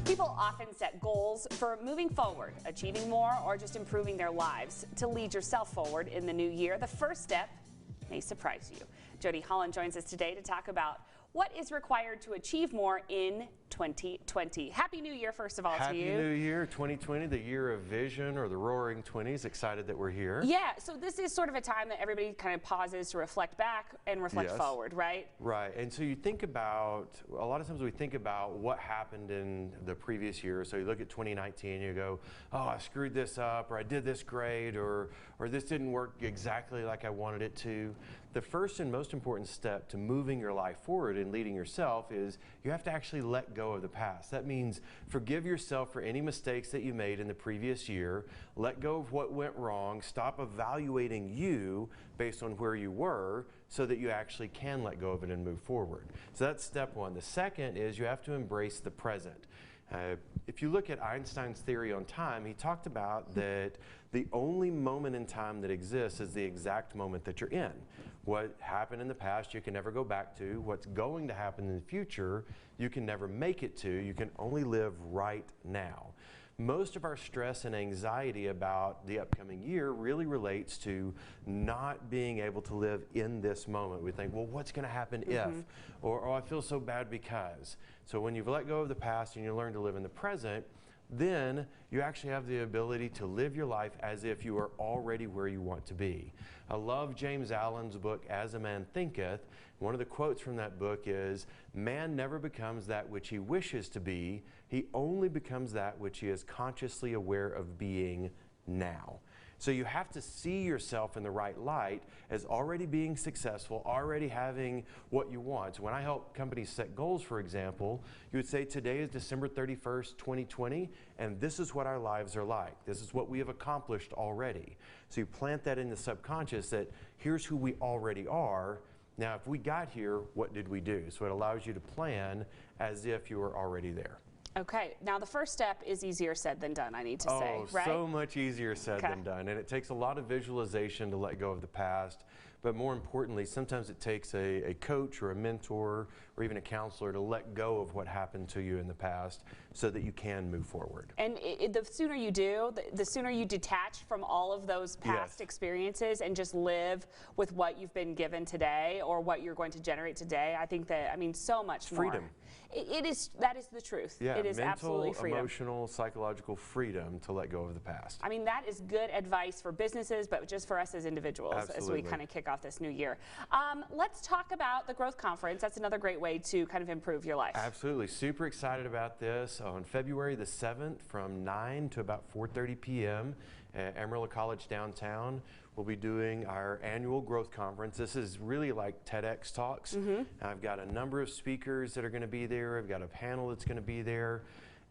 People often set goals for moving forward, achieving more, or just improving their lives. To lead yourself forward in the new year, the first step may surprise you. Jody Holland joins us today to talk about what is required to achieve more in 2020. Happy New Year, first of all, to you. Happy New Year, 2020, the year of vision, or the roaring 20s. Excited that we're here. Yeah, so this is sort of a time that everybody kind of pauses to reflect back and reflect forward, right? Right, and so you think about, a lot of times we think about what happened in the previous year. So you look at 2019 and you go, oh, I screwed this up, or I did this great, or this didn't work exactly like I wanted it to. The first and most important step to moving your life forward and leading yourself is you have to actually let go of the past. That means forgive yourself for any mistakes that you made in the previous year, let go of what went wrong, stop evaluating you based on where you were so that you actually can let go of it and move forward. So that's step one. The second is you have to embrace the present. If you look at Einstein's theory on time, he talked about that the only moment in time that exists is the exact moment that you're in. What happened in the past you can never go back to. What's going to happen in the future you can never make it to. You can only live right now. Most of our stress and anxiety about the upcoming year really relates to not being able to live in this moment. We think, well, what's going to happen if? Or, oh, I feel so bad because. So when you've let go of the past and you learn to live in the present, then you actually have the ability to live your life as if you are already where you want to be. I love James Allen's book, As a Man Thinketh. One of the quotes from that book is, man never becomes that which he wishes to be. He only becomes that which he is consciously aware of being now. So you have to see yourself in the right light as already being successful, already having what you want. So when I help companies set goals, for example, you would say today is December 31st, 2020, and this is what our lives are like. This is what we have accomplished already. So you plant that in the subconscious that here's who we already are. Now, if we got here, what did we do? So it allows you to plan as if you were already there. Okay, now the first step is easier said than done, I need to say, right? So much easier said than done. And it takes a lot of visualization to let go of the past. But more importantly, sometimes it takes a coach or a mentor or even a counselor to let go of what happened to you in the past so that you can move forward. And the sooner you do, the sooner you detach from all of those past experiences and just live with what you've been given today or what you're going to generate today, I think that, I mean, so much more. Freedom. That is the truth. Yeah, it is mental, absolutely freedom. Emotional, psychological freedom to let go of the past. I mean, that is good advice for businesses, but just for us as individuals. Absolutely. As we kind of kick off this new year. Let's talk about the Growth Conference. That's another great way to kind of improve your life. Absolutely. Super excited about this. On February the 7th from 9 to about 4:30 p.m. at Amarillo College downtown, we'll be doing our annual Growth Conference. This is really like TEDx Talks. I've got a number of speakers that are going to be there. I've got a panel that's going to be there.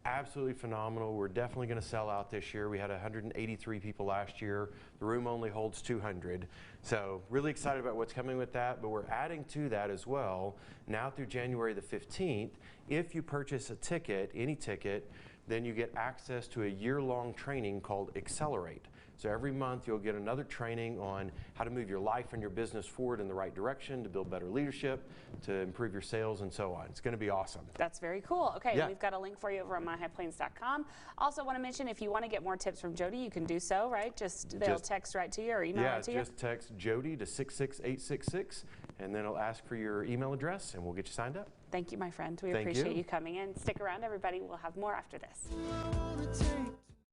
Absolutely phenomenal. We're definitely going to sell out this year. We had 183 people last year. The room only holds 200. So really excited about what's coming with that, but we're adding to that as well. Now through January the 15th, if you purchase a ticket, any ticket, then you get access to a year-long training called Accelerate. So every month you'll get another training on how to move your life and your business forward in the right direction, to build better leadership, to improve your sales, and so on. It's going to be awesome. That's very cool. Okay, we've got a link for you over on myhighplains.com. Also want to mention, if you want to get more tips from Jody, you can do so, right? They'll text right to you or email right to you? Yeah, just text Jody to 66866, and then it'll ask for your email address, and we'll get you signed up. Thank you, my friend. We appreciate you coming in. Stick around, everybody. We'll have more after this.